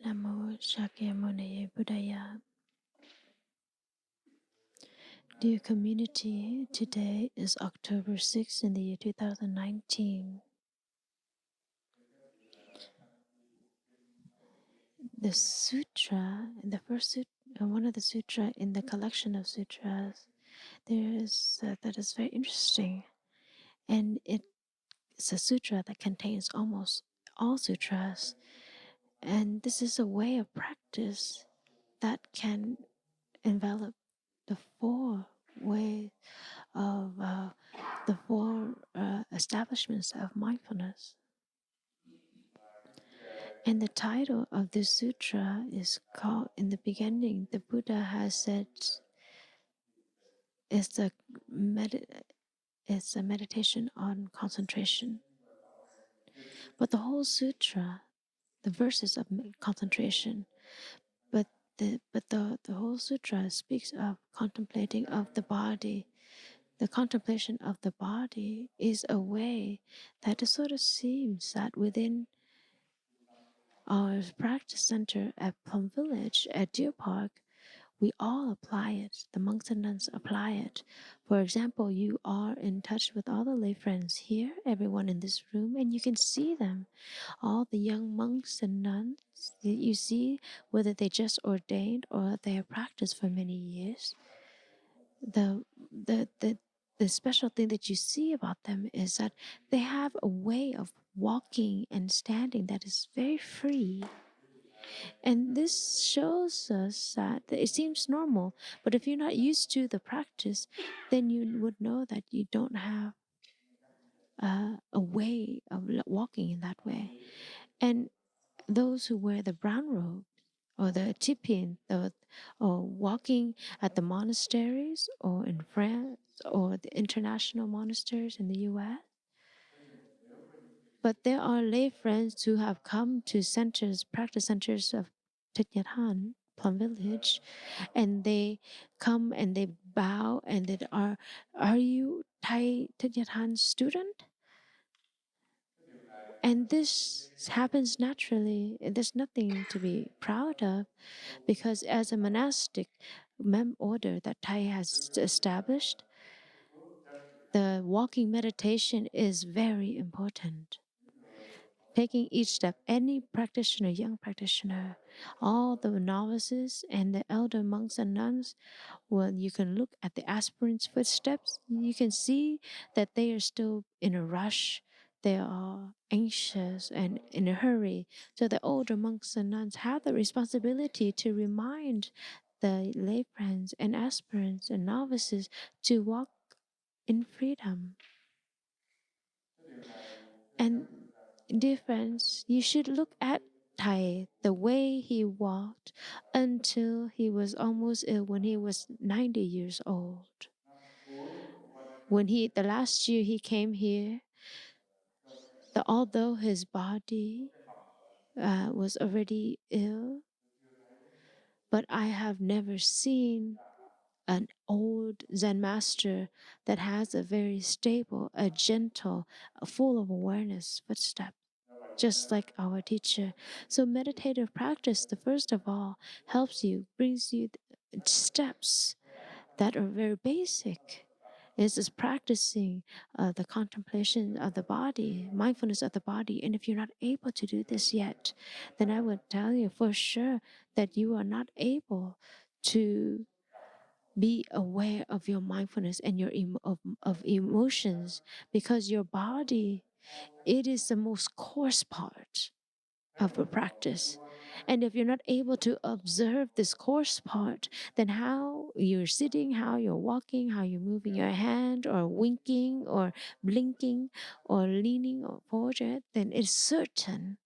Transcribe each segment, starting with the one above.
Namo Shakyamuni Buddhaya. Dear community, today is October 6th in the year 2019. The sutra, the first sutra, one of the sutra in the collection of sutras, that is very interesting, and it's a sutra that contains almost all sutras, and this is a way of practice that can envelop the four ways of the four establishments of mindfulness. And the title of this sutra is called, in the beginning, the Buddha has said, it's a meditation on concentration. But the whole sutra, the verses of concentration, but the whole sutra speaks of contemplating of the body. The contemplation of the body is a way that it sort of seems that within our practice center at Plum Village, at Deer Park, we all apply it. The monks and nuns apply it. For example, you are in touch with all the lay friends here, everyone in this room, and you can see them. All the young monks and nuns that you see, whether they just ordained or they have practiced for many years. The special thing that you see about them is that they have a way of walking and standing that is very free. And this shows us that it seems normal, but if you're not used to the practice, then you would know that you don't have a way of walking in that way. And those who wear the brown robe or the tipin, or walking at the monasteries or in France or the international monasteries in the US. But there are lay friends who have come to centers, practice centers of Thích, Plum Village, and they come and they bow and they are you Thai Thích student? And this happens naturally. There's nothing to be proud of, because as a monastic order that Thai has established, the walking meditation is very important. Taking each step, any practitioner, young practitioner, all the novices and the elder monks and nuns, well, you can look at the aspirants' footsteps, you can see that they are still in a rush. They are anxious and in a hurry. So the older monks and nuns have the responsibility to remind the lay friends and aspirants and novices to walk in freedom. And dear friends, you should look at Thai, the way he walked until he was almost ill when he was 90 years old. When the last year he came here, although his body was already ill, but I have never seen an old Zen master that has a very stable, a gentle, full of awareness footstep, just like our teacher. So meditative practice, the first of all, brings you steps that are very basic. It's just practicing the contemplation of the body, mindfulness of the body. And if you're not able to do this yet, then I would tell you for sure that you are not able to be aware of your mindfulness and your of emotions, because your body, it is the most coarse part of a practice. And if you're not able to observe this coarse part, then how you're sitting, how you're walking, how you're moving your hand, or winking, or blinking, or leaning or forward, then it's certain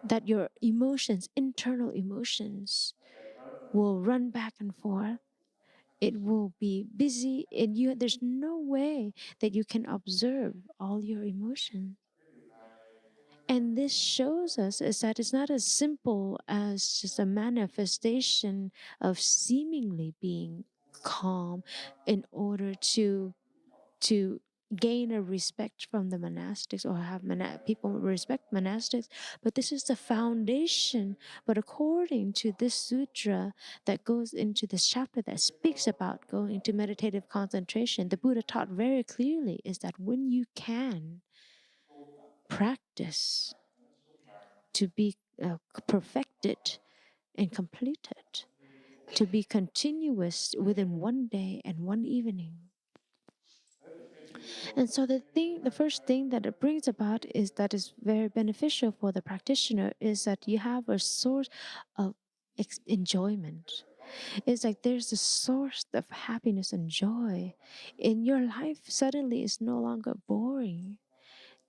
that your emotions, internal emotions, will run back and forth. It will be busy, and there's no way that you can observe all your emotions. And this shows us is that it's not as simple as just a manifestation of seemingly being calm in order to gain a respect from the monastics or have people respect monastics, but this is the foundation. But according to this sutra that goes into this chapter that speaks about going into meditative concentration, the Buddha taught very clearly is that when you can practice to be perfected and completed, to be continuous within one day and one evening. And so the first thing that it brings about is that is very beneficial for the practitioner is that you have a source of enjoyment. It's like there's a source of happiness and joy in your life. Suddenly, it's no longer boring.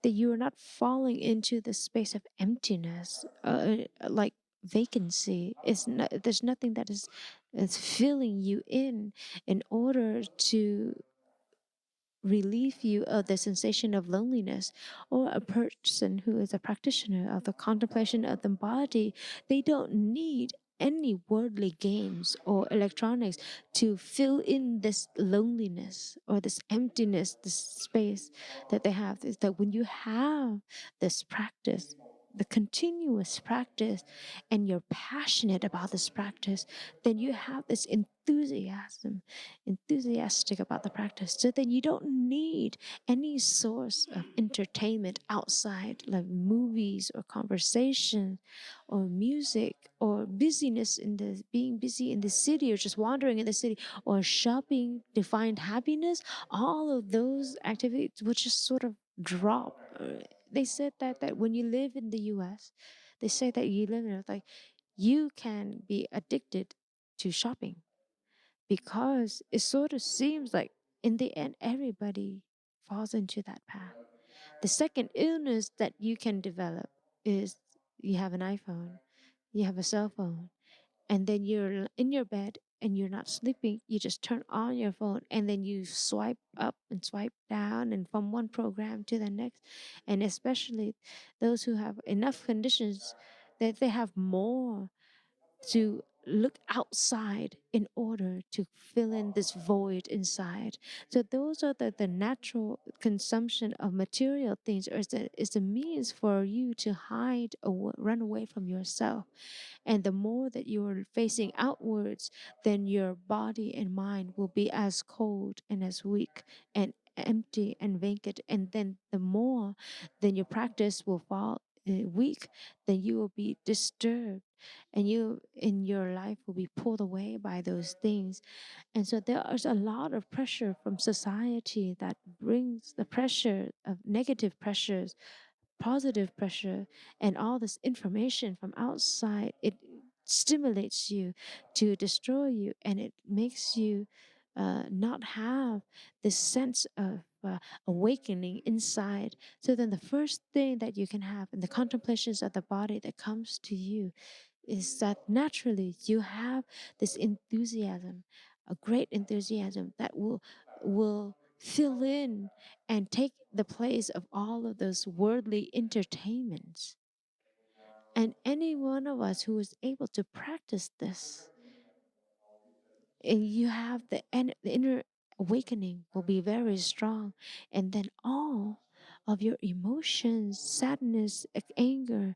That you are not falling into the space of emptiness, like vacancy. There's nothing that is filling you in order to relieve you of the sensation of loneliness. Or a person who is a practitioner of the contemplation of the body, they don't need any worldly games or electronics to fill in this loneliness or this emptiness, this space that they have. Is that when you have this practice, the continuous practice, and you're passionate about this practice, then you have this enthusiastic about the practice. So then you don't need any source of entertainment outside, like movies or conversation or music or busyness in the being busy in the city or just wandering in the city or shopping to find happiness. All of those activities would just sort of drop. They said that when you live in the US, they say that you live in like you can be addicted to shopping because it sort of seems like in the end everybody falls into that path. The second illness that you can develop is you have an iPhone, you have a cell phone, and then you're in your bed and you're not sleeping. You just turn on your phone and then you swipe up and swipe down and from one program to the next. And especially those who have enough conditions that they have more to look outside in order to fill in this void inside. So those are the natural consumption of material things, or is the means for you to hide or run away from yourself. And the more that you are facing outwards, then your body and mind will be as cold and as weak and empty and vacant. And then the more, then your practice will fall weak, then you will be disturbed and you in your life will be pulled away by those things. And so there is a lot of pressure from society that brings the pressure of negative pressures, positive pressure, and all this information from outside. It stimulates you to destroy you, and it makes you not have this sense of awakening inside. So then the first thing that you can have in the contemplations of the body that comes to you is that naturally you have this enthusiasm, a great enthusiasm that will fill in and take the place of all of those worldly entertainments. And any one of us who is able to practice this, and you have the inner awakening will be very strong, and then all of your emotions, sadness, anger,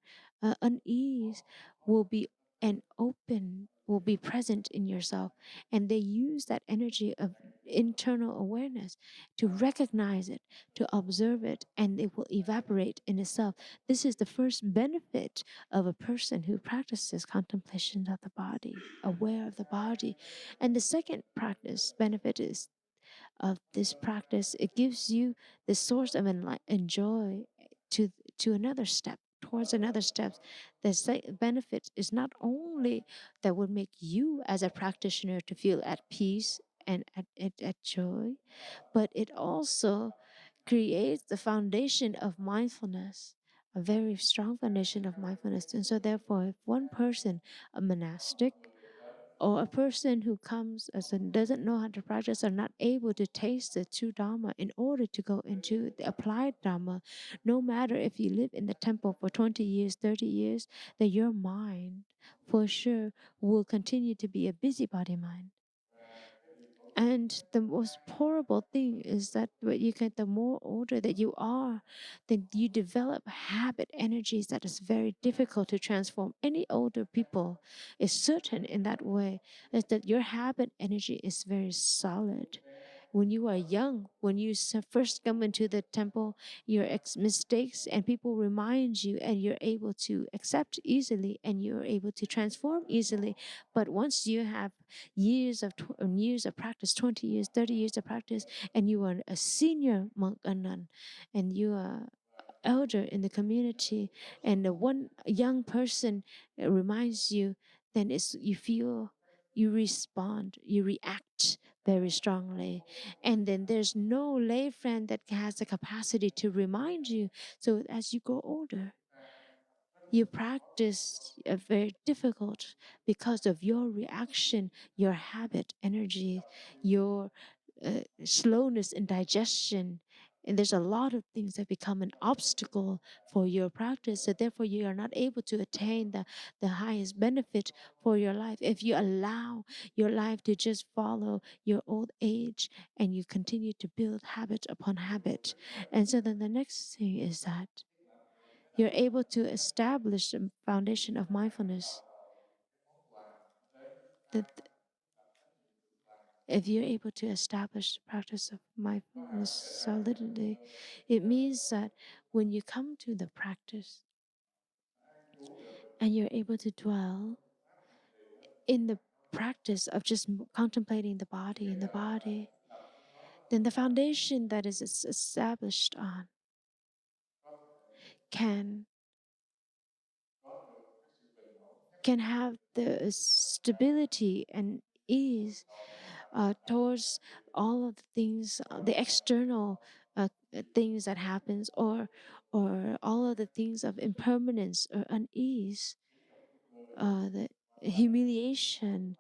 unease will be and open will be present in yourself, and they use that energy of internal awareness to recognize it, to observe it, and it will evaporate in itself. This is the first benefit of a person who practices contemplation of the body, aware of the body. And the second practice benefit is of this practice, it gives you the source of enjoy to another step, towards another step. The benefit is not only that would make you as a practitioner to feel at peace and at joy, but it also creates the foundation of mindfulness, a very strong foundation of mindfulness. And so therefore, if one person, a monastic or a person who comes as and doesn't know how to practice are not able to taste the true Dharma in order to go into the applied Dharma, no matter if you live in the temple for 20 years, 30 years, that your mind for sure will continue to be a busybody mind. And the most horrible thing is that when you get the more older that you are, then you develop habit energies that is very difficult to transform. Any older people is certain in that way, is that your habit energy is very solid. When you are young, when you first come into the temple, your mistakes and people remind you, and you're able to accept easily, and you're able to transform easily. But once you have years of practice, 20 years, 30 years of practice, and you are a senior monk or nun, and you are elder in the community, and the one young person reminds you, then you feel, you respond, you react very strongly. And then there's no lay friend that has the capacity to remind you. So as you grow older, you practice very difficult because of your reaction, your habit energy, your slowness in digestion. And there's a lot of things that become an obstacle for your practice. So therefore, you are not able to attain the highest benefit for your life. If you allow your life to just follow your old age and you continue to build habit upon habit. And so then the next thing is that you're able to establish the foundation of mindfulness. That if you're able to establish the practice of mindfulness solidly, it means that when you come to the practice and you're able to dwell in the practice of just contemplating the body and the body, then the foundation that is established on can have the stability and ease towards all of the things, the external things that happens, or all of the things of impermanence or unease, the humiliation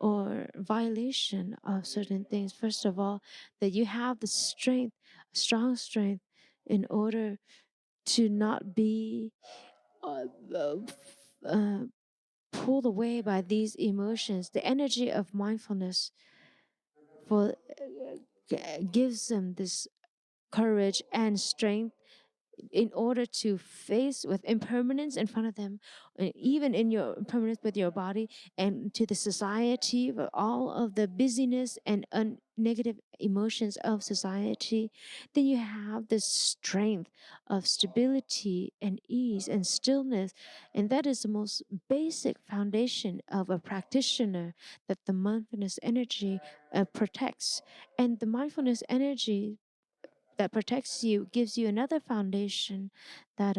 or violation of certain things. First of all, that you have the strength, strong strength, in order to not be uh, uh, uh, pulled away by these emotions. The energy of mindfulness for gives them this courage and strength in order to face with impermanence in front of them, even in your impermanence with your body, and to the society, with all of the busyness and negative emotions of society. Then you have this strength of stability and ease and stillness. And that is the most basic foundation of a practitioner that the mindfulness energy protects. And the mindfulness energy that protects you gives you another foundation, that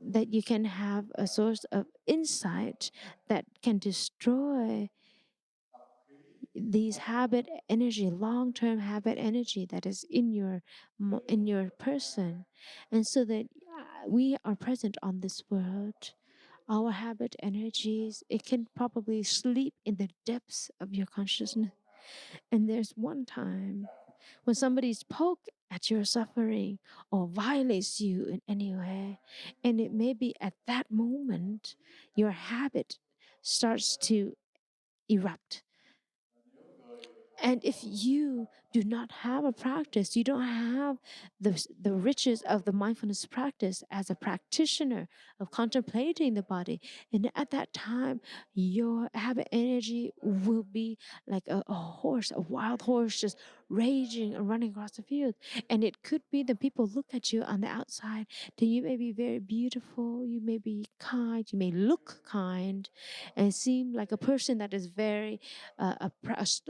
that you can have a source of insight that can destroy these habit energy, long-term habit energy that is in your person. And so that we are present on this world, our habit energies, it can probably sleep in the depths of your consciousness. And there's one time when somebody's poke at your suffering or violates you in any way, and it may be at that moment your habit starts to erupt. And if you do not have a practice, you don't have the riches of the mindfulness practice as a practitioner of contemplating the body. And at that time, your habit energy will be like a horse, a wild horse, just raging and running across the field. And it could be that people look at you on the outside, that you may be very beautiful, you may be kind, you may look kind, and seem like a person that is very a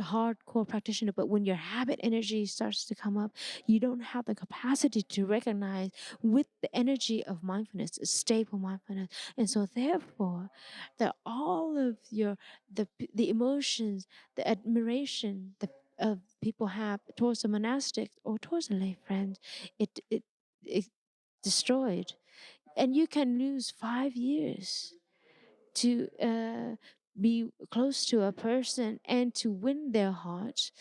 hardcore practitioner. But when your habit energy starts to come up, you don't have the capacity to recognize with the energy of mindfulness, stable mindfulness. And so therefore, that all of the emotions, the admiration, the people have towards the monastic or towards a lay friend, it destroyed. And you can lose 5 years to be close to a person and to win their heart.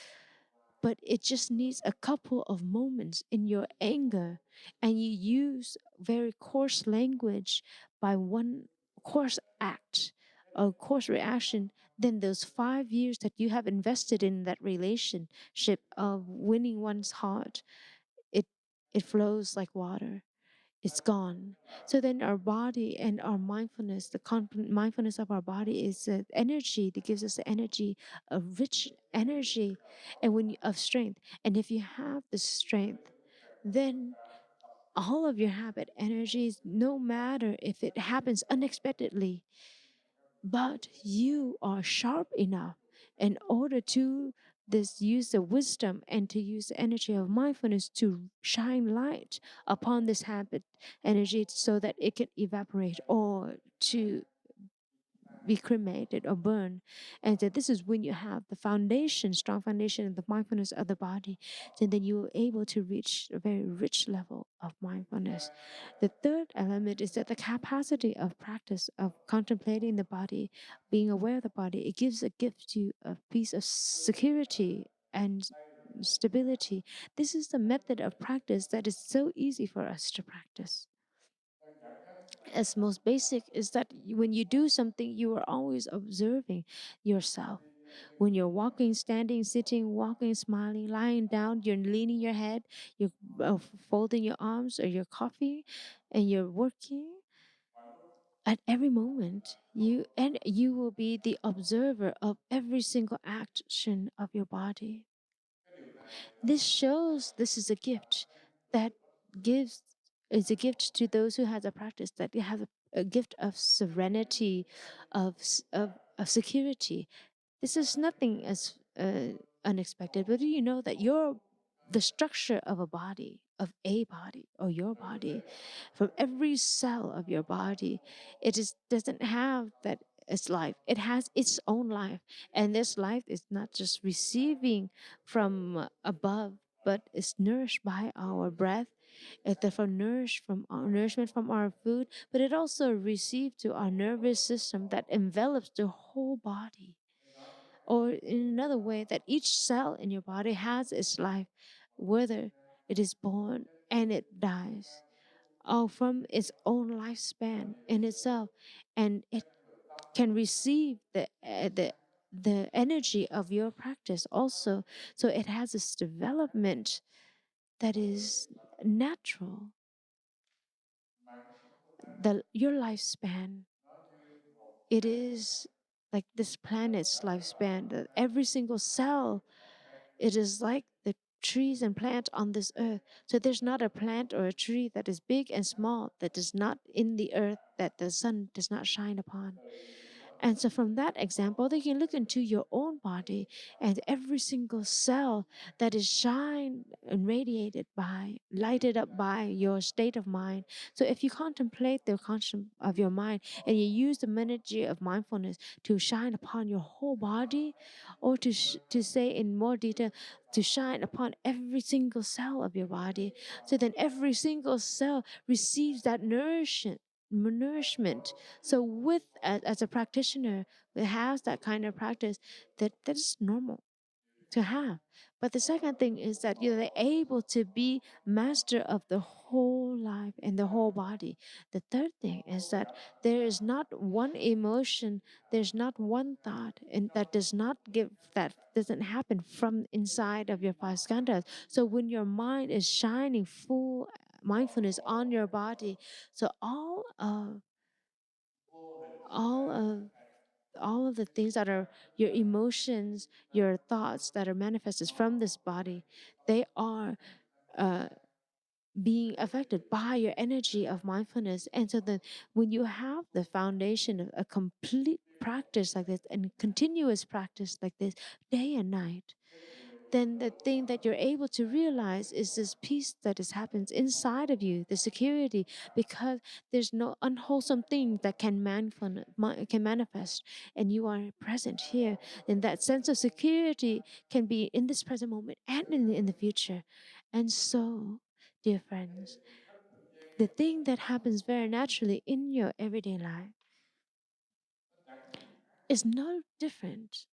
But it just needs a couple of moments in your anger, and you use very coarse language by one coarse act a coarse reaction, then those 5 years that you have invested in that relationship of winning one's heart, it flows like water. It's gone. So then our body and our mindfulness, the mindfulness of our body is energy that gives us the energy, a rich energy, and of strength. And if you have the strength, then all of your habit energies, no matter if it happens unexpectedly, but you are sharp enough in order to use the wisdom and to use the energy of mindfulness to shine light upon this habit energy so that it can evaporate or to be cremated or burned. And so this is when you have the foundation, strong foundation of the mindfulness of the body. So then you are able to reach a very rich level of mindfulness. The third element is that the capacity of practice of contemplating the body, being aware of the body, it gives a gift to you of peace of security and stability. This is the method of practice that is so easy for us to practice. As most basic is that when you do something, you are always observing yourself. When you're walking, standing, sitting, walking, smiling, lying down, you're leaning your head, you're folding your arms or your coffee, and you're working. At every moment, you will be the observer of every single action of your body. This shows this is a gift that gives is a gift to those who has a practice, that they have a gift of serenity, of security. This is nothing as unexpected, but do you know that the structure of a body, or your body, from every cell of your body, doesn't have that its life. It has its own life, and this life is not just receiving from above, but is nourished by our breath. It's from nourishment from our food, but it also receives to our nervous system that envelops the whole body. Or in another way, that each cell in your body has its life, whether it is born and it dies, or from its own lifespan in itself, and it can receive the energy of your practice also. So it has this development that is natural. Your lifespan, it is like this planet's lifespan. That every single cell, it is like the trees and plants on this earth. So there's not a plant or a tree that is big and small that is not in the earth, that the sun does not shine upon. And so from that example, they can look into your own body and every single cell that is shined and radiated by, lighted up by your state of mind. So if you contemplate the conscience of your mind and you use the energy of mindfulness to shine upon your whole body, or to say in more detail, to shine upon every single cell of your body, so then every single cell receives that nourishment. So with as a practitioner that has that kind of practice, that is normal to have. But the second thing is that you're able to be master of the whole life and the whole body. The third thing is that there is not one emotion, there's not one thought, and that doesn't happen from inside of your five skandhas. So when your mind is shining full mindfulness on your body, so all of all of the things that are your emotions, your thoughts that are manifested from this body, they are uh, being affected by your energy of mindfulness. And so then when you have the foundation of a complete practice like this and continuous practice like this day and night, then the thing that you're able to realize is this peace that happens inside of you, the security, because there's no unwholesome thing that can manifest, and you are present here. And that sense of security can be in this present moment and in the future. And so, dear friends, the thing that happens very naturally in your everyday life is no different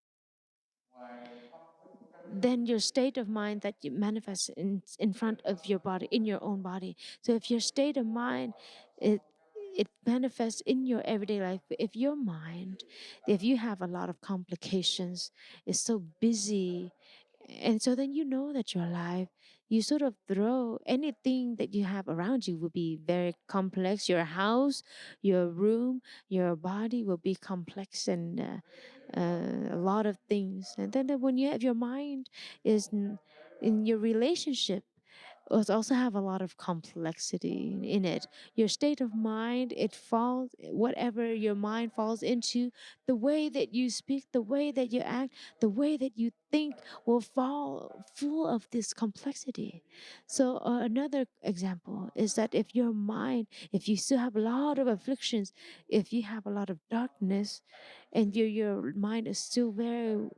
than your state of mind that you manifest in front of your body, in your own body. So if your state of mind, it it manifests in your everyday life. If your mind, if you have a lot of complications, is so busy, and so then you know that your life, you sort of throw anything that you have around you will be very complex. Your house, your room, your body will be complex, and a lot of things. And then when you have your mind is in your relationship, it also have a lot of complexity in it. Your state of mind, it falls, whatever your mind falls into, the way that you speak, the way that you act, the way that you think will fall full of this complexity. So another example is that if your mind, if you still have a lot of afflictions, if you have a lot of darkness, and your mind is still very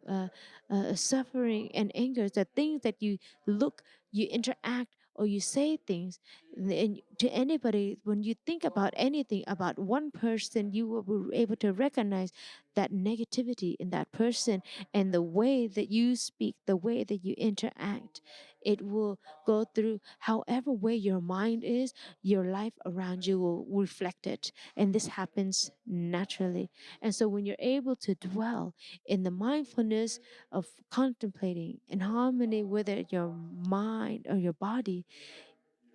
suffering and anger, the things that you look, you interact, or you say things, and to anybody, when you think about anything about one person, you will be able to recognize that negativity in that person, and the way that you speak, the way that you interact, it will go through however way your mind is, your life around you will reflect it. And this happens naturally. And so when you're able to dwell in the mindfulness of contemplating in harmony with it, your mind or your body,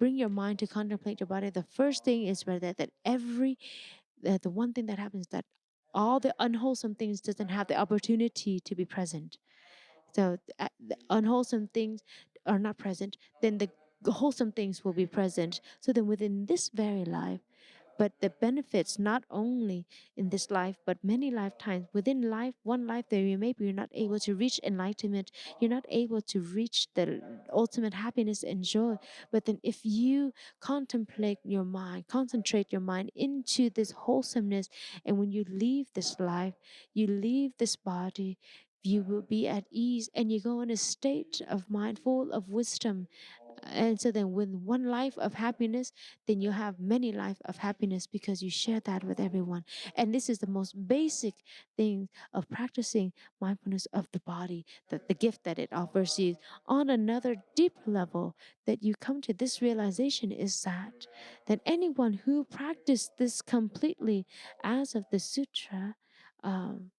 bring your mind to contemplate your body. The first thing is that every the one thing that happens, that all the unwholesome things doesn't have the opportunity to be present. So the unwholesome things are not present, then the wholesome things will be present. So then within this very life, but the benefits not only in this life but many lifetimes within life, one life there, you maybe you're not able to reach enlightenment, you're not able to reach the ultimate happiness and joy. But then if you contemplate your mind, concentrate your mind into this wholesomeness, and when you leave this life, you leave this body, you will be at ease, and you go in a state of mind full of wisdom. And so then with one life of happiness, then you have many life of happiness because you share that with everyone. And this is the most basic thing of practicing mindfulness of the body, that the gift that it offers you. On another deep level, that you come to this realization is that anyone who practiced this completely as of the sutra, um,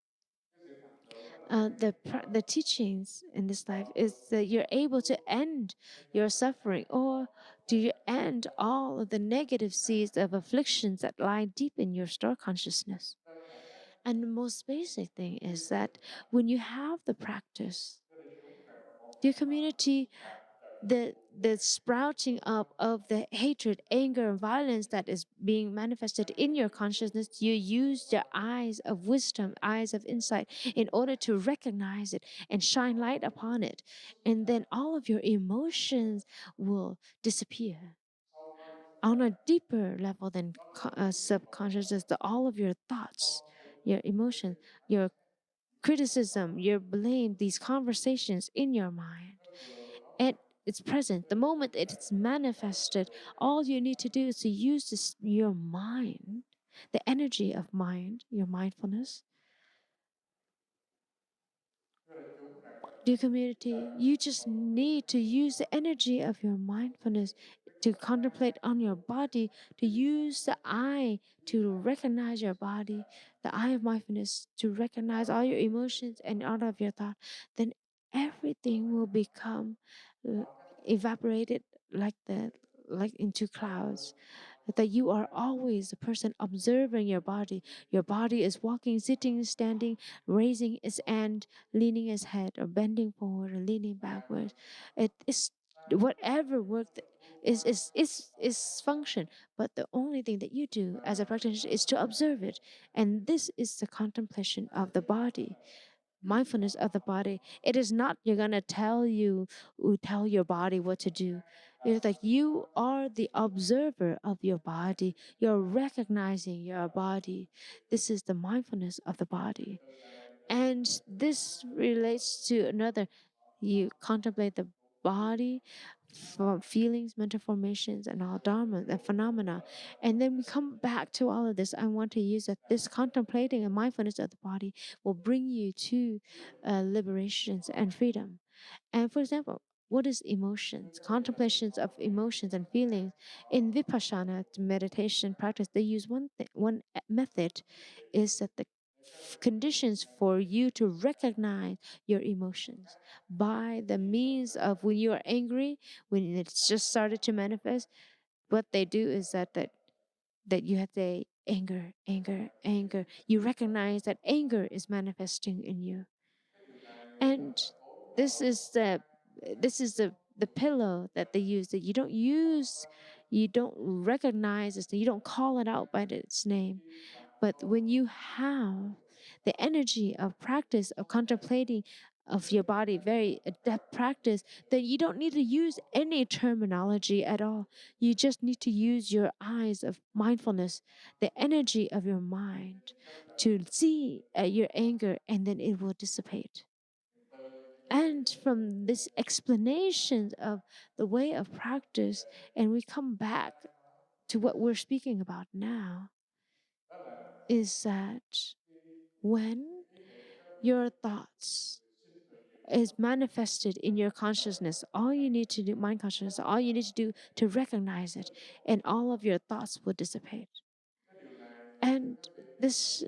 the teachings in this life is that you're able to end your suffering, or do you end all of the negative seeds of afflictions that lie deep in your store consciousness. And the most basic thing is that when you have the practice, your community, the sprouting up of the hatred, anger, and violence that is being manifested in your consciousness, you use your eyes of wisdom, eyes of insight, in order to recognize it and shine light upon it. And then all of your emotions will disappear. On a deeper level than subconsciousness, all of your thoughts, your emotions, your criticism, your blame, these conversations in your mind, and it's present. The moment it's manifested, all you need to do is to use your mind, the energy of mind, your mindfulness. Dear community, you just need to use the energy of your mindfulness to contemplate on your body, to use the eye to recognize your body, the eye of mindfulness to recognize all your emotions and all of your thoughts. Then everything will become uh, evaporated like into clouds. That you are always the person observing your body. Your body is walking, sitting, standing, raising its hand, leaning its head, or bending forward or leaning backwards. It is whatever work is function. But the only thing that you do as a practitioner is to observe it. And this is the contemplation of the body, mindfulness of the body. It is not you're gonna tell your body what to do. It's like you are the observer of your body. You're recognizing your body. This is the mindfulness of the body. And this relates to another. You contemplate the body, feelings, mental formations, and all dharma and phenomena. And then we come back to all of this. I want to use that this contemplating and mindfulness of the body will bring you to liberations and freedom. And for example, What is emotions? Contemplations of emotions and feelings. In Vipassana meditation practice, they use one method is that the conditions for you to recognize your emotions by the means of when you are angry, when it's just started to manifest. What they do is that you have to anger, anger, anger. You recognize that anger is manifesting in you, and this is the pillow that they use, that you don't recognize it, you don't call it out by its name. But when you have the energy of practice of contemplating of your body, very adept practice, then you don't need to use any terminology at all. You just need to use your eyes of mindfulness, the energy of your mind, to see your anger, and then it will dissipate. And from this explanation of the way of practice, and we come back to what we're speaking about now, is that when your thoughts is manifested in your consciousness, all you need to do, mind consciousness, all you need to do to recognize it, and all of your thoughts will dissipate. And this,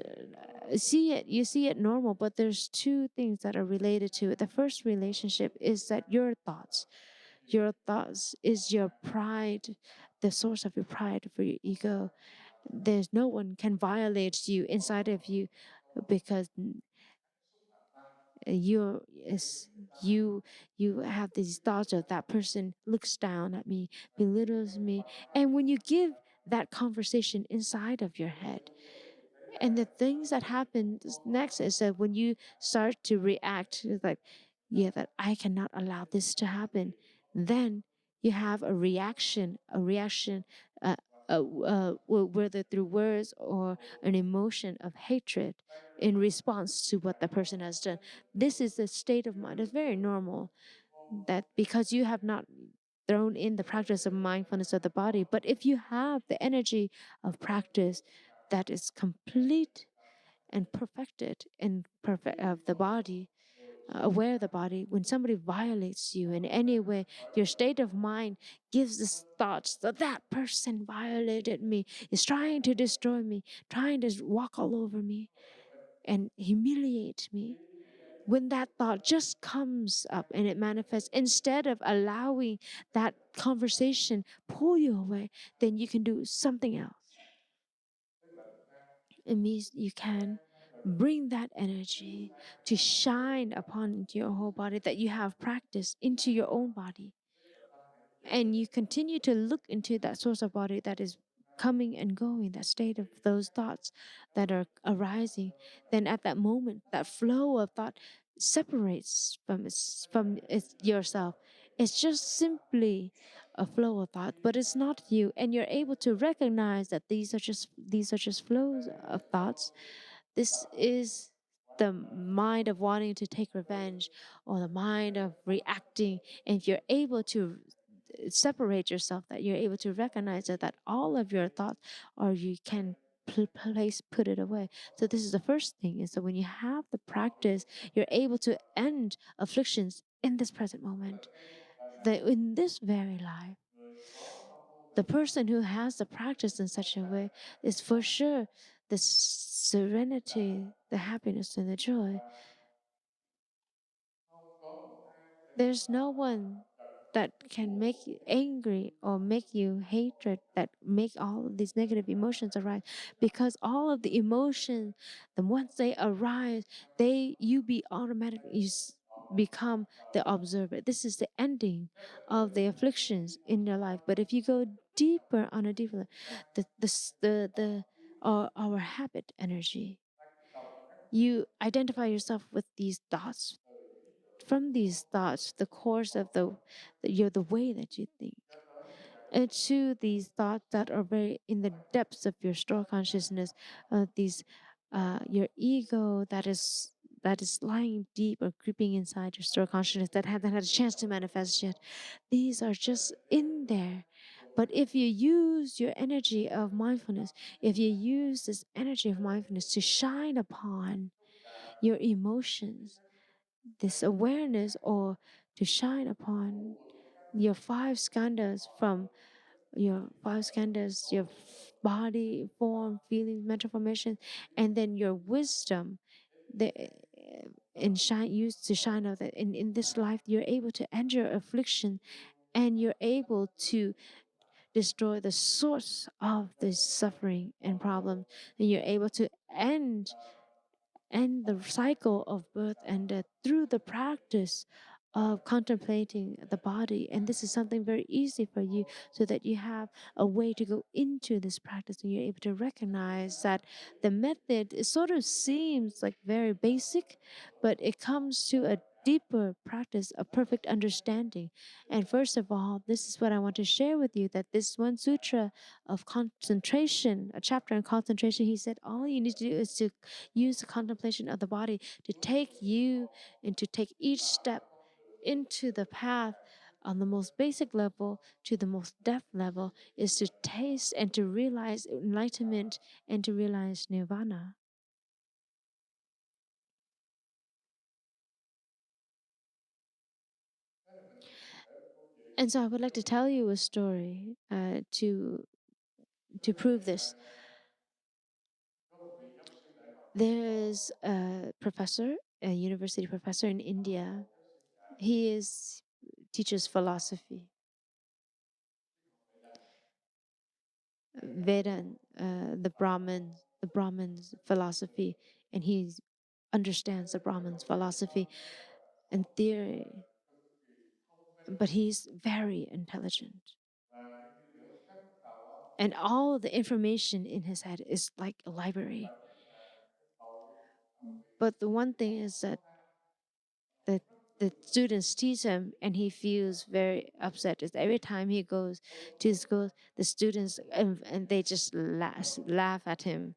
you see it normal, but there's two things that are related to it. The first relationship is that your thoughts is your pride, the source of your pride for your ego. There's no one can violate you inside of you, because you is you have these thoughts of that person looks down at me, belittles me. And when you give that conversation inside of your head, and the things that happen next is that when you start to react, it's like, yeah, that I cannot allow this to happen, then you have a reaction, uh, whether through words or an emotion of hatred in response to what the person has done. This is a state of mind. It's very normal, that because you have not thrown in the practice of mindfulness of the body. But if you have the energy of practice that is complete and perfected and perfect of the body, aware of the body, when somebody violates you in any way, your state of mind gives this thoughts that that person violated me, is trying to destroy me, trying to walk all over me and humiliate me. When that thought just comes up and it manifests, instead of allowing that conversation pull you away, then you can do something else. It means you can bring that energy to shine upon your whole body that you have practiced into your own body. And you continue to look into that source of body that is coming and going, that state of those thoughts that are arising. Then at that moment, that flow of thought separates from yourself. It's just simply a flow of thought, but it's not you. And you're able to recognize that these are just flows of thoughts. This is the mind of wanting to take revenge, or the mind of reacting. And if you're able to separate yourself, that you're able to recognize that all of your thoughts, or you can put it away. So this is the first thing, is that when you have the practice, you're able to end afflictions in this present moment, that in this very life. The person who has the practice in such a way is for sure the serenity, the happiness, and the joy. There's no one that can make you angry or make you hatred, that make all of these negative emotions arise, because all of the emotions, the once they arise, you be automatically become the observer. This is the ending of the afflictions in your life. But if you go deeper on a deeper, our habit energy, you identify yourself with these thoughts. From these thoughts, the course of the way that you think, and to these thoughts that are very in the depths of your store consciousness, these your ego that is lying deep or creeping inside your store consciousness, that haven't had a chance to manifest yet. These are just in there. But if you use your energy of mindfulness, if you use this energy of mindfulness to shine upon your emotions, this awareness, or to shine upon your five skandhas, from your five skandhas, your body, form, feelings, mental formation, and then your wisdom, the and shine used to shine out that in this life you're able to endure affliction, and you're able to destroy the source of this suffering and problem, and you're able to end the cycle of birth and death through the practice of contemplating the body. And this is something very easy for you, so that you have a way to go into this practice, and you're able to recognize that the method, it sort of seems like very basic, but it comes to a deeper practice of perfect understanding. And first of all, this is what I want to share with you, that this one sutra of concentration, a chapter on concentration, he said all you need to do is to use the contemplation of the body to take you and to take each step into the path on the most basic level to the most depth level, is to taste and to realize enlightenment and to realize nirvana. And so I would like to tell you a story to prove this. There's a professor, a university professor in India. He teaches philosophy, Vedan, the Brahmins philosophy, and he understands the Brahmins philosophy and theory. But he's very intelligent, and all the information in his head is like a library. But the one thing is that the the students tease him, and he feels very upset. Is every time he goes to school, the students and they just laugh at him,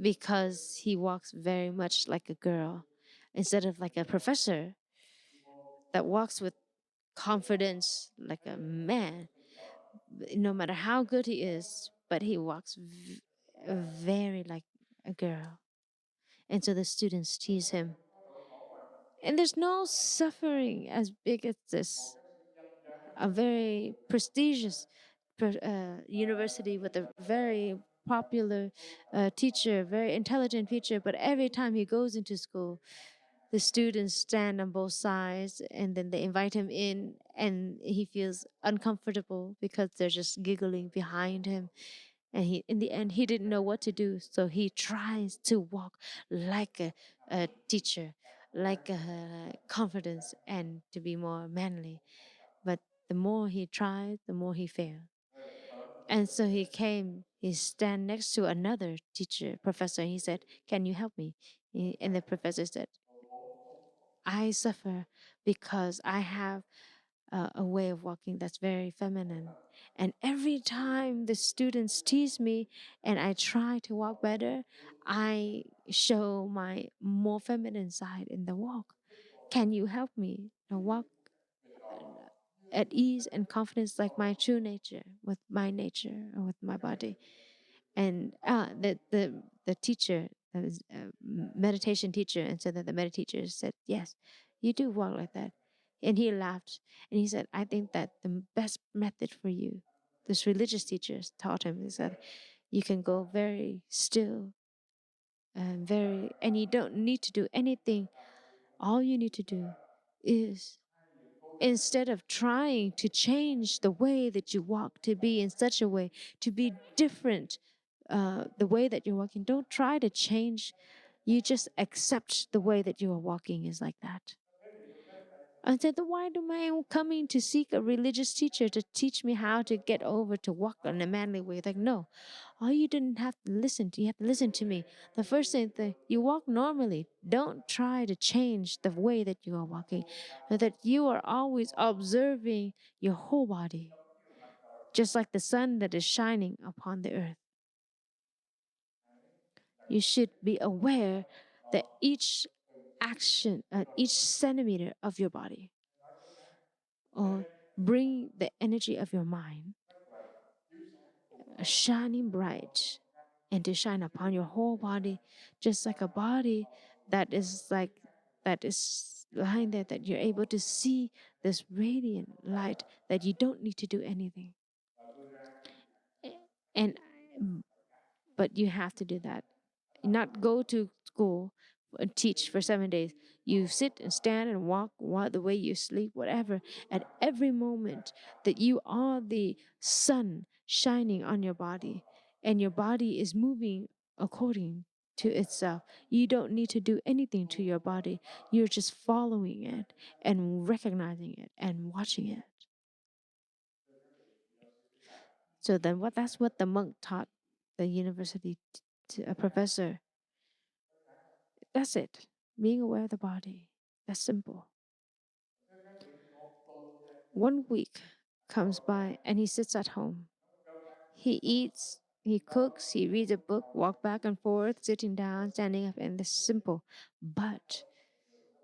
because he walks very much like a girl, instead of like a professor that walks with confidence like a man, no matter how good he is, but he walks very like a girl. And so the students tease him. And there's no suffering as big as this. A very prestigious university with a very popular teacher, very intelligent teacher, but every time he goes into school, the students stand on both sides, and then they invite him in, and he feels uncomfortable because they're just giggling behind him. And he, in the end, he didn't know what to do, so he tries to walk like a teacher, like a confidence, and to be more manly. But the more he tried, the more he failed. And so he stand next to another teacher, professor, and he said, "Can you help me?" And the professor said, "I suffer because I have a way of walking that's very feminine. And every time the students tease me and I try to walk better, I show my more feminine side in the walk. Can you help me to walk at ease and confidence like my true nature, with my nature or with my body?" And the teacher, meditation teacher, and so that the meditation teacher said, "Yes, you do walk like that." And he laughed, and he said, "I think that the best method for you," this religious teacher taught him, is that you can go very still and you don't need to do anything. All you need to do is, instead of trying to change the way that you walk to be in such a way, to be different, the way that you're walking, don't try to change. You just accept the way that you are walking is like that. I said, "Then why am I coming to seek a religious teacher to teach me how to get over to walk in a manly way?" Like, no, all you didn't have to listen to, you have to listen to me. The first thing that you walk normally, don't try to change the way that you are walking, but that you are always observing your whole body, just like the sun that is shining upon the earth. You should be aware that each action, each centimeter of your body, or bring the energy of your mind shining bright, and to shine upon your whole body, just like a body that is lying there, that you're able to see this radiant light, that you don't need to do anything. And but you have to do that. Not go to school and teach for 7 days. You sit and stand and walk the way you sleep, whatever. At every moment that you are the sun shining on your body, and your body is moving according to itself. You don't need to do anything to your body. You're just following it and recognizing it and watching it. So then that's what the monk taught the university a professor. That's it. Being aware of the body. That's simple. 1 week comes by and he sits at home. He eats, he cooks, he reads a book, walk back and forth, sitting down, standing up, and it's simple. But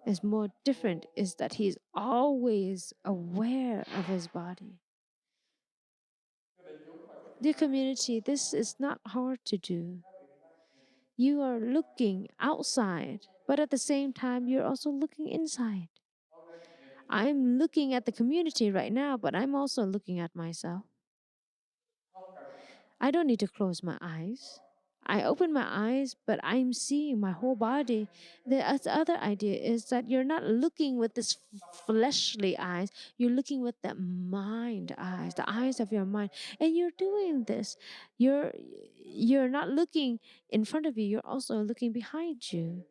what's more different is that he's always aware of his body. Dear community, this is not hard to do. You are looking outside, but at the same time, you're also looking inside. I'm looking at the community right now, but I'm also looking at myself. I don't need to close my eyes. I open my eyes, but I'm seeing my whole body. The other idea is that you're not looking with this fleshly eyes, you're looking with the mind eyes, the eyes of your mind. And you're doing this. You're not looking in front of you, you're also looking behind you.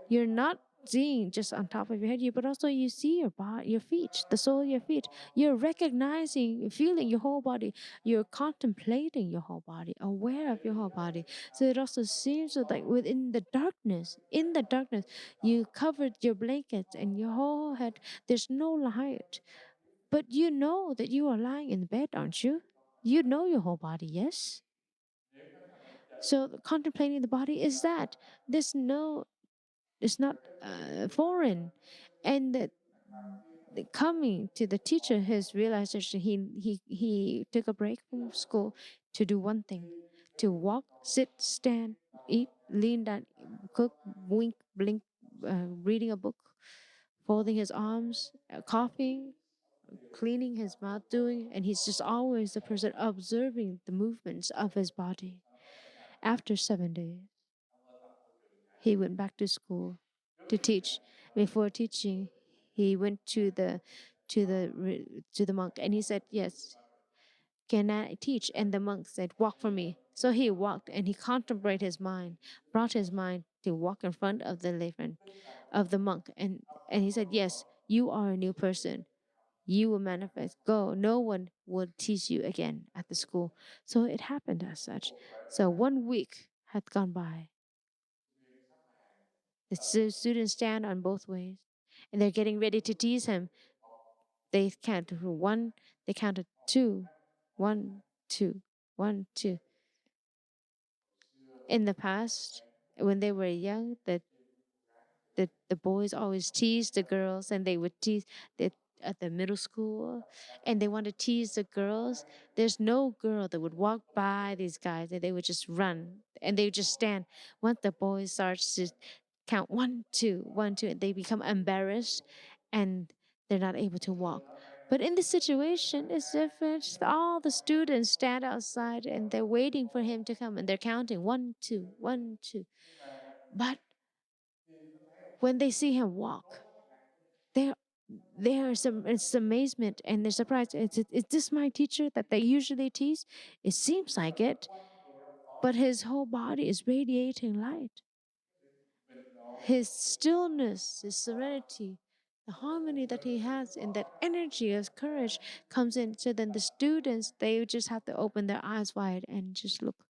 You're not seeing just on top of your head, but also you see your body, your feet, the sole of your feet. You're recognizing, feeling your whole body. You're contemplating your whole body, aware of your whole body. So it also seems like within in the darkness, you covered your blankets and your whole head. There's no light, but you know that you are lying in bed, aren't you? You know your whole body, yes. So contemplating the body is that there's no it's not foreign. And the coming to the teacher, his realization, he took a break from school to do one thing: to walk, sit, stand, eat, lean down, cook, wink, blink, reading a book, folding his arms, coughing, cleaning his mouth, doing, and he's just always the person observing the movements of his body. After 7 days, he went back to school to teach. Before teaching, he went to the monk and he said, "Yes, can I teach?" And the monk said, "Walk for me." So he walked and he contemplated his mind, brought his mind to walk in front of the layman, of the monk, and he said, "Yes, you are a new person. You will manifest. Go. No one will teach you again at the school." So it happened as such. So 1 week had gone by. The students stand on both ways, and they're getting ready to tease him. They counted one, they counted two, 1, 2, 1, 2. In the past, when they were young, the boys always teased the girls, and they would tease the at the middle school, and they want to tease the girls. There's no girl that would walk by these guys, and they would just run, and they would just stand. Once the boys start to count 1, 2, 1, 2, they become embarrassed, and they're not able to walk. But in this situation, it's different. All the students stand outside and they're waiting for him to come, and they're counting 1, 2, 1, 2. But when they see him walk, they're there's some it's amazement and they're surprised. Is this my teacher that they usually tease? It seems like it, but his whole body is radiating light. His stillness, his serenity, the harmony that he has, and that energy of courage comes in. So then the students, they just have to open their eyes wide and just look.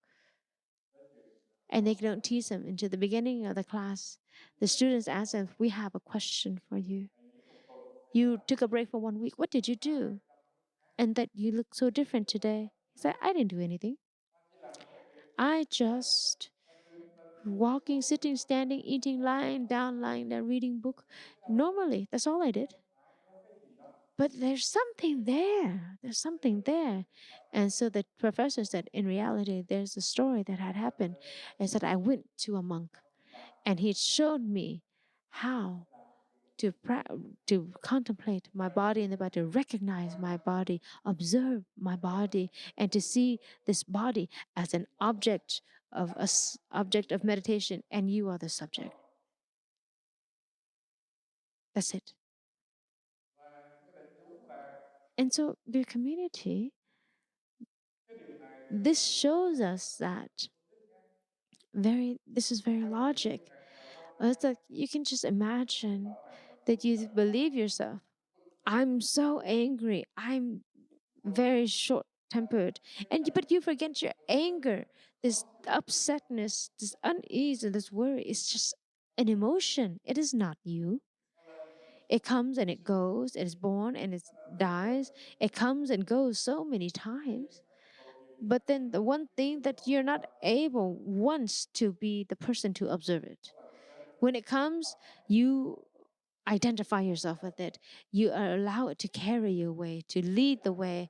And they don't tease him. Into the beginning of the class, the students ask him, "We have a question for you. You took a break for 1 week. What did you do? And that you look so different today." He said, "I didn't do anything. I just walking, sitting, standing, eating, lying down, reading book. Normally, that's all I did. But there's something there. There's something there." And so the professor said, in reality, there's a story that had happened. Is that I went to a monk and he showed me how to contemplate my body and the body, to recognize my body, observe my body, and to see this body as an object of object of meditation, and you are the subject. That's it. And so, dear community, this shows us that this is very logic. It's like you can just imagine that you believe yourself. I'm so angry. I'm very short-tempered. But you forget your anger, this upsetness, this unease, and this worry is just an emotion. It is not you. It comes and it goes. It is born and it dies. It comes and goes so many times. But then the one thing that you're not able once to be the person to observe it. When it comes, you identify yourself with it. You allow it to carry you away, to lead the way.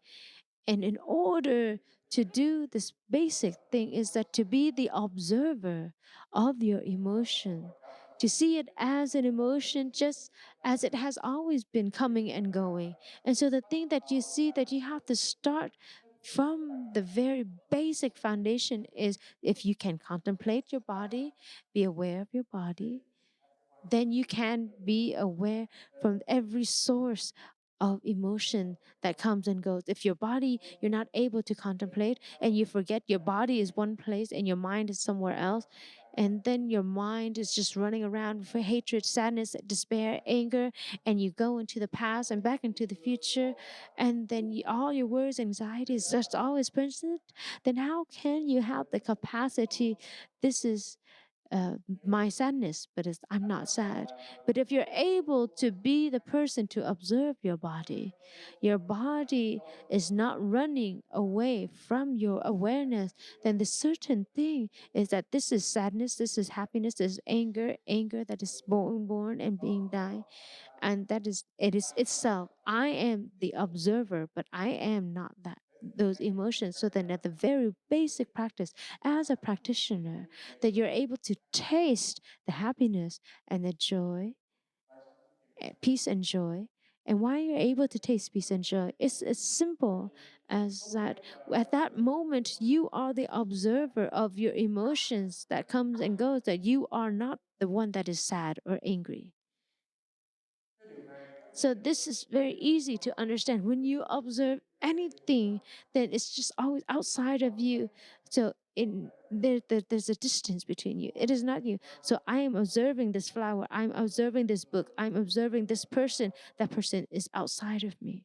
And in order to do this basic thing is that to be the observer of your emotion, to see it as an emotion just as it has always been coming and going. And so the thing that you see that you have to start from the very basic foundation is if you can contemplate your body, be aware of your body, then you can be aware from every source of emotion that comes and goes. If your body, you're not able to contemplate and you forget your body is one place and your mind is somewhere else, and then your mind is just running around for hatred, sadness, despair, anger, and you go into the past and back into the future, and then all your worries, anxieties just always present, then how can you have the capacity? This is my sadness, but I'm not sad. But if you're able to be the person to observe your body is not running away from your awareness, then the certain thing is that this is sadness, this is happiness, this is anger that is born and being died. And it is itself. I am the observer, but I am not those emotions. So then at the very basic practice as a practitioner, that you're able to taste the happiness and the joy, peace and joy. And why you're able to taste peace and joy, it's as simple as that at that moment you are the observer of your emotions that comes and goes, that you are not the one that is sad or angry. So this is very easy to understand. When you observe anything, then it's just always outside of you. So there's a distance between you. It is not you. So I am observing this flower. I'm observing this book. I'm observing this person. That person is outside of me.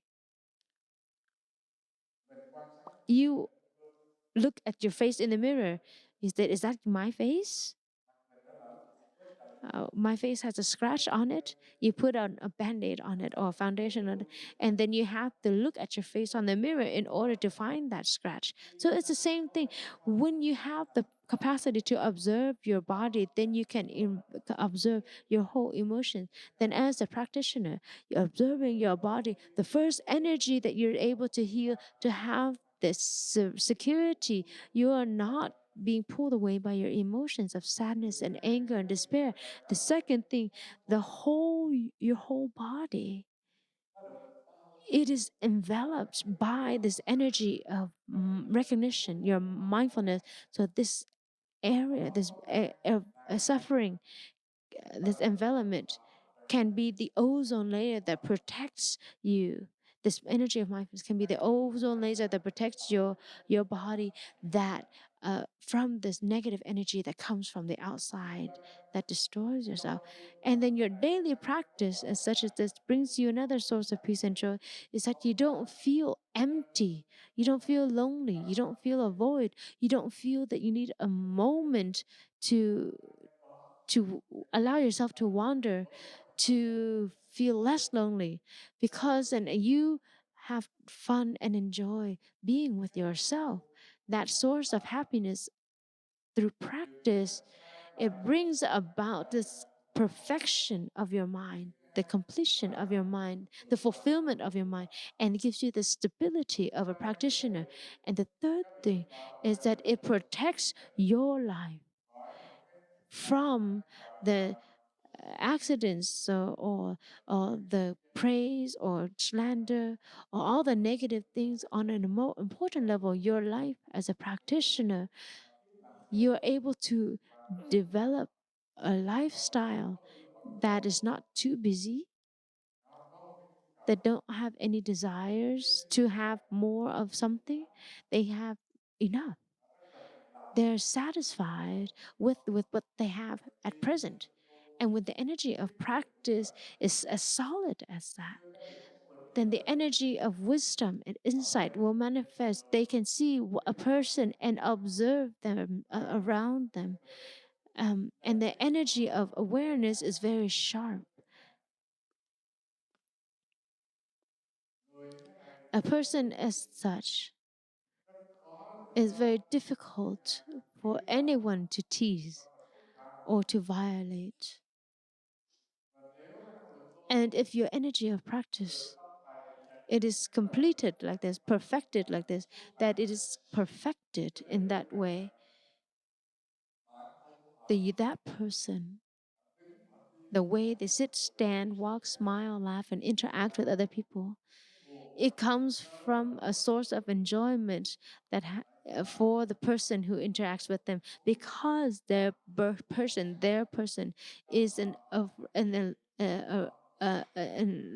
You look at your face in the mirror. Is that my face? My face has a scratch on it. You put on a band-aid on it or a foundation on it, and then you have to look at your face on the mirror in order to find that scratch. So it's the same thing. When you have the capacity to observe your body, then you can observe your whole emotion. Then as a practitioner, you're observing your body. The first energy that you're able to heal, to have this security, you are not being pulled away by your emotions of sadness and anger and despair. The second thing, your whole body, it is enveloped by this energy of recognition, your mindfulness. So this area, this suffering, this envelopment can be the ozone layer that protects you. This energy of mindfulness can be the ozone layer that protects your body, that from this negative energy that comes from the outside that destroys yourself. And then your daily practice, as such as this, brings you another source of peace and joy, is that you don't feel empty, you don't feel lonely, you don't feel a void, you don't feel that you need a moment to allow yourself to wander, to feel less lonely, because and you have fun and enjoy being with yourself. That source of happiness through practice, it brings about this perfection of your mind, the completion of your mind, the fulfillment of your mind, and it gives you the stability of a practitioner. And the third thing is that it protects your life from the accidents or the praise or slander or all the negative things on a more important level, your life as a practitioner, you're able to develop a lifestyle that is not too busy, that don't have any desires to have more of something. They have enough. They're satisfied with what they have at present. And when the energy of practice is as solid as that, then the energy of wisdom and insight will manifest. They can see a person and observe them around them. And the energy of awareness is very sharp. A person as such is very difficult for anyone to tease or to violate. And if your energy of practice, it is completed like this, perfected like this, that it is perfected in that way, that person, the way they sit, stand, walk, smile, laugh, and interact with other people, it comes from a source of enjoyment that for the person who interacts with them, because their person is an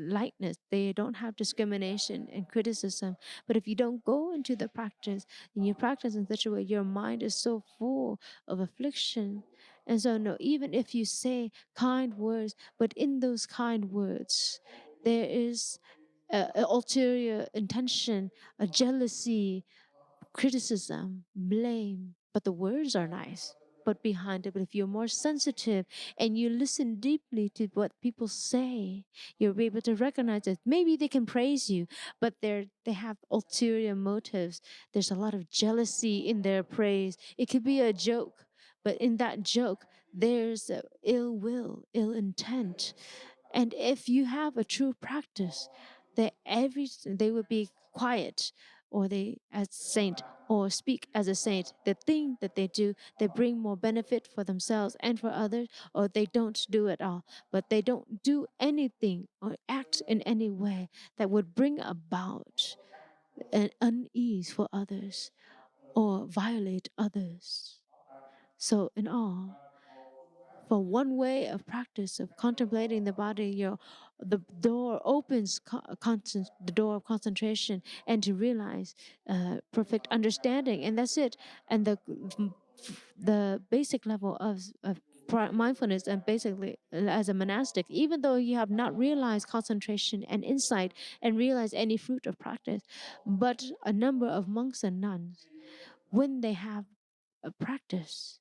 lightness. They don't have discrimination and criticism. But if you don't go into the practice and you practice in such a way, your mind is so full of affliction. And so, no, even if you say kind words, but in those kind words, there is an ulterior intention, a jealousy, criticism, blame, but the words are nice. But behind it, but if you're more sensitive and you listen deeply to what people say, you'll be able to recognize that maybe they can praise you, but they have ulterior motives. There's a lot of jealousy in their praise. It could be a joke, but in that joke, there's ill will, ill intent. And if you have a true practice, they will be quiet, or they as saint, or speak as a saint. The thing that they do, they bring more benefit for themselves and for others, or they don't do at all. But they don't do anything or act in any way that would bring about an unease for others or violate others. So in all, for one way of practice of contemplating the body, the door opens the door of concentration, and to realize perfect understanding, and that's it. And the basic level of mindfulness, and basically as a monastic, even though you have not realized concentration and insight and realized any fruit of practice, but a number of monks and nuns, when they have a practice,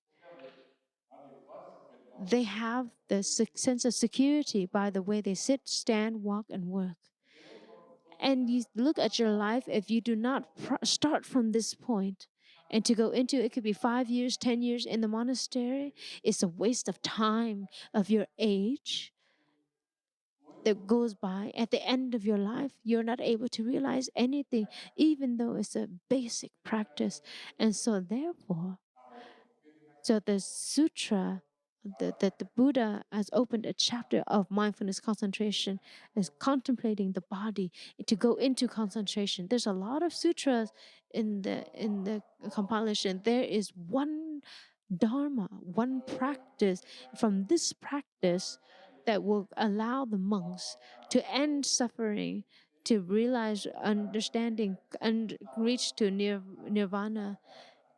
they have the sense of security by the way they sit, stand, walk, and work. And you look at your life, if you do not start from this point, and to go into it could be 5 years, 10 years in the monastery, it's a waste of time, of your age that goes by. At the end of your life, you're not able to realize anything, even though it's a basic practice. And so therefore, so the sutra that the Buddha has opened a chapter of mindfulness concentration, is contemplating the body to go into concentration. There's a lot of sutras in the compilation. There is one Dharma, one practice from this practice that will allow the monks to end suffering, to realize understanding and reach to nirvana.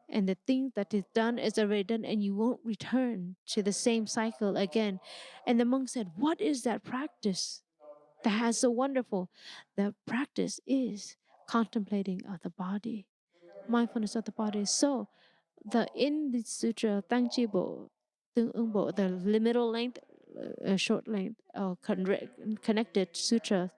And the thing that is done is already done, and you won't return to the same cycle again. And the monk said, what is that practice that has so wonderful? The practice is contemplating of the body, mindfulness of the body. So in the sutra Tangchi Bo, Tương Ưng Bộ, the middle length, short length, connected sutras,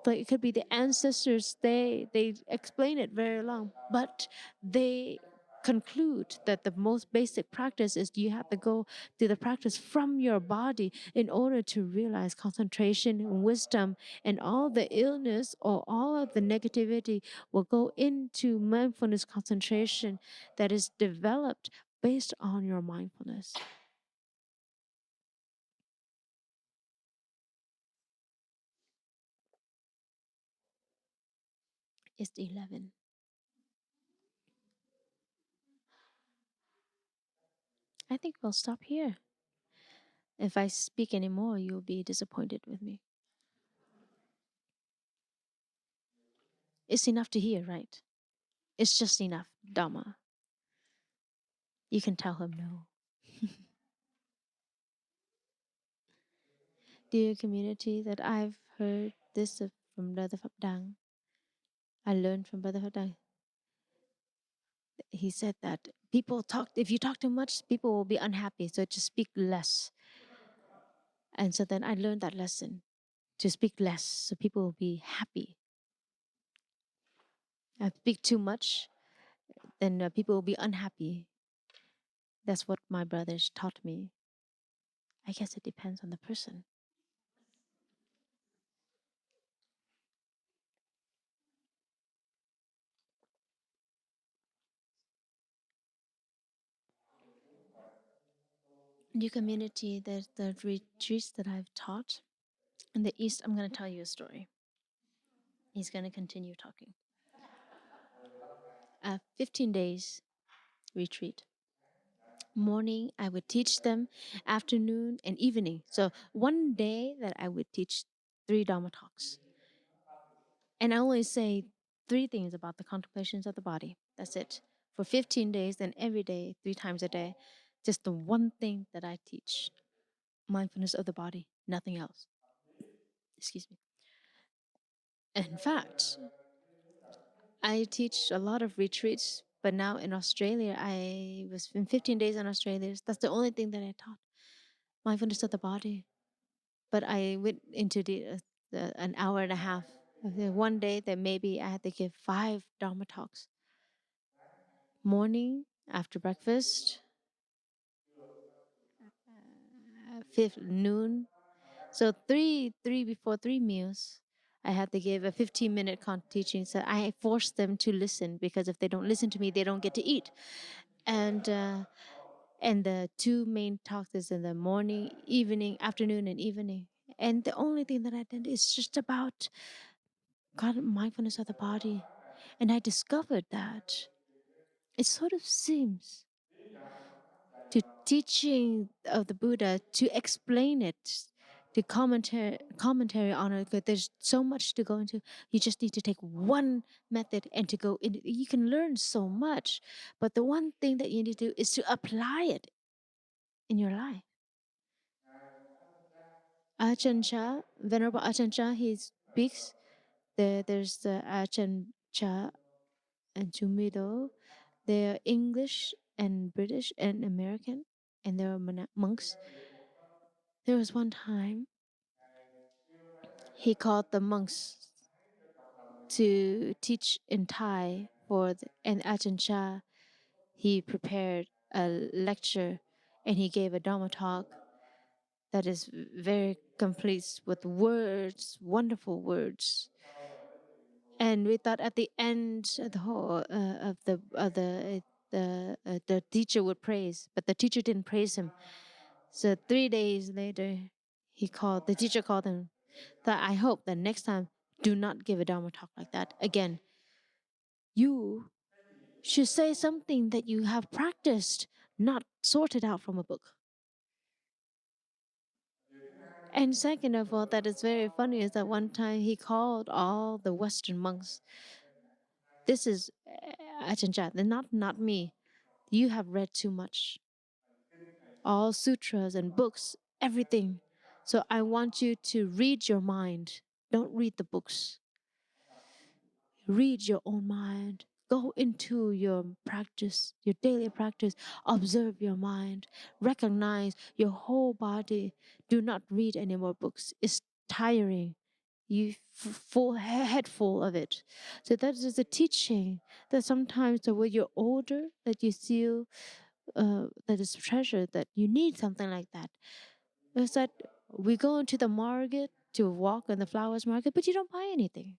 like it could be the ancestors, they explain it very long, but they conclude that the most basic practice is you have to go to the practice from your body in order to realize concentration and wisdom, and all the illness or all of the negativity will go into mindfulness concentration that is developed based on your mindfulness. It's 11. I think we'll stop here. If I speak anymore, you'll be disappointed with me. It's enough to hear, right? It's just enough, Dharma. You can tell him no. Dear community, that I've heard this from Brother Phap Dang. I learned from Brother Phap Dang. He said that people talk, if you talk too much, people will be unhappy. So just speak less. And so then I learned that lesson, to speak less so people will be happy. If I speak too much, then people will be unhappy. That's what my brothers taught me. I guess it depends on the person. New community, the retreats that I've taught in the East, I'm going to tell you a story. He's going to continue talking. 15 days retreat. Morning, I would teach them, afternoon and evening. So one day that I would teach 3 Dharma talks. And I only say 3 things about the contemplations of the body. That's it. For 15 days, then every day, 3 times a day. Just the one thing that I teach. Mindfulness of the body, nothing else. Excuse me. In fact, I teach a lot of retreats, but now in Australia, I was in 15 days in Australia. That's the only thing that I taught. Mindfulness of the body. But I went into an hour and a half. One day that maybe I had to give 5 Dharma talks. Morning, after breakfast, fifth noon. So three before 3 meals, I had to give a 15-minute teaching. So I forced them to listen, because if they don't listen to me, they don't get to eat. And the 2 main talks is in the morning, evening, afternoon, and evening. And the only thing that I did is just about God, mindfulness of the body. And I discovered that it sort of seems to teaching of the Buddha to explain it, to commentary on it. But there's so much to go into. You just need to take one method and to go in. You can learn so much, but the one thing that you need to do is to apply it in your life. Ajahn Chah, Venerable Ajahn Chah, he speaks. There's the Ajahn Chah and Jumido. They're English and British and American, and they're monks. There was one time he called the monks to teach in Thai and Ajahn Chah. He prepared a lecture and he gave a Dharma talk that is very complete with words, wonderful words. And we thought at the end of the whole the teacher would praise, but the teacher didn't praise him. So 3 days later, the teacher called him. That I hope that next time, do not give a Dharma talk like that again. You should say something that you have practiced, not sorted out from a book. And second of all, that is very funny is that one time he called all the Western monks. This is Ajahn Chah, not me. You have read too much. All sutras and books, everything. So I want you to read your mind. Don't read the books. Read your own mind. Go into your practice, your daily practice. Observe your mind. Recognize your whole body. Do not read any more books. It's tiring. You full head full of it. So that is a teaching that sometimes when you're older, that you feel that is treasure, that you need something like that. It's that we go into the market to walk in the flowers market, but you don't buy anything.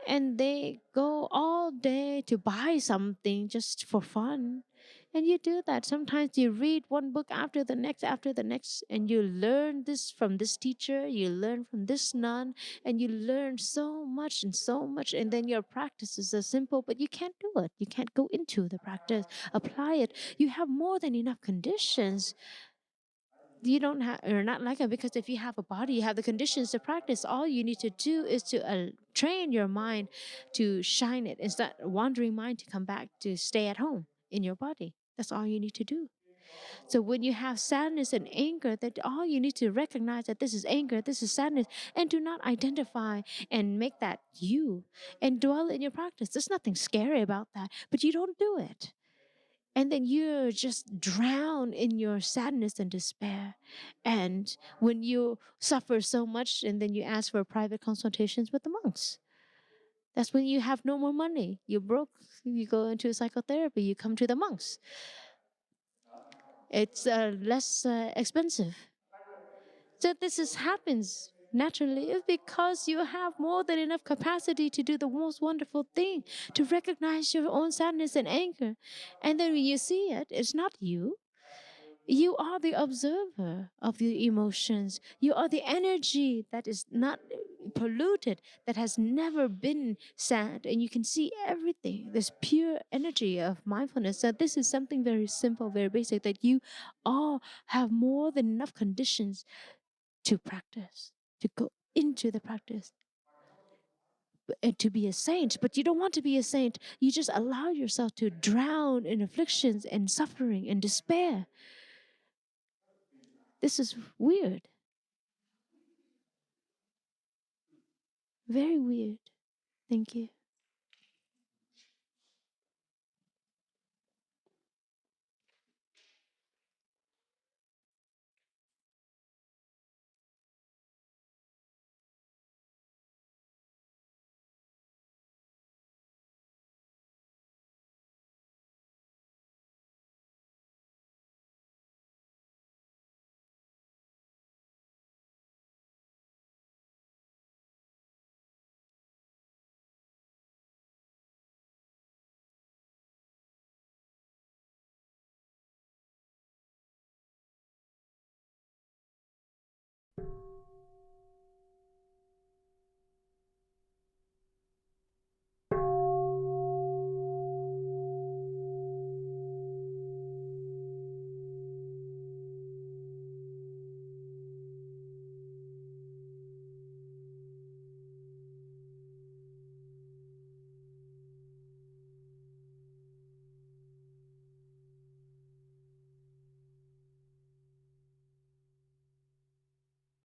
And they go all day to buy something just for fun. And you do that. Sometimes you read one book after the next, and you learn this from this teacher, you learn from this nun, and you learn so much and so much. And then your practice is so simple, but you can't do it. You can't go into the practice, apply it. You have more than enough conditions. You don't have, you're not like it, because if you have a body, you have the conditions to practice. All you need to do is to train your mind to shine it, instead wandering mind to come back to stay at home in your body. That's all you need to do. So when you have sadness and anger, that all you need to recognize that this is anger, this is sadness, and do not identify and make that you, and dwell in your practice. There's nothing scary about that, but you don't do it. And then you're just drown in your sadness and despair. And when you suffer so much, and then you ask for private consultations with the monks, that's when you have no more money. You're broke. You go into psychotherapy. You come to the monks. It's less expensive. So happens naturally. It's because you have more than enough capacity to do the most wonderful thing, to recognize your own sadness and anger. And then when you see it, it's not you. You are the observer of the emotions. You are the energy that is not polluted, that has never been sad, and you can see everything. This pure energy of mindfulness. So this is something very simple, very basic, that you all have more than enough conditions to practice, to go into the practice, and to be a saint. But you don't want to be a saint. You just allow yourself to drown in afflictions and suffering and despair. This is weird. Very weird. Thank you.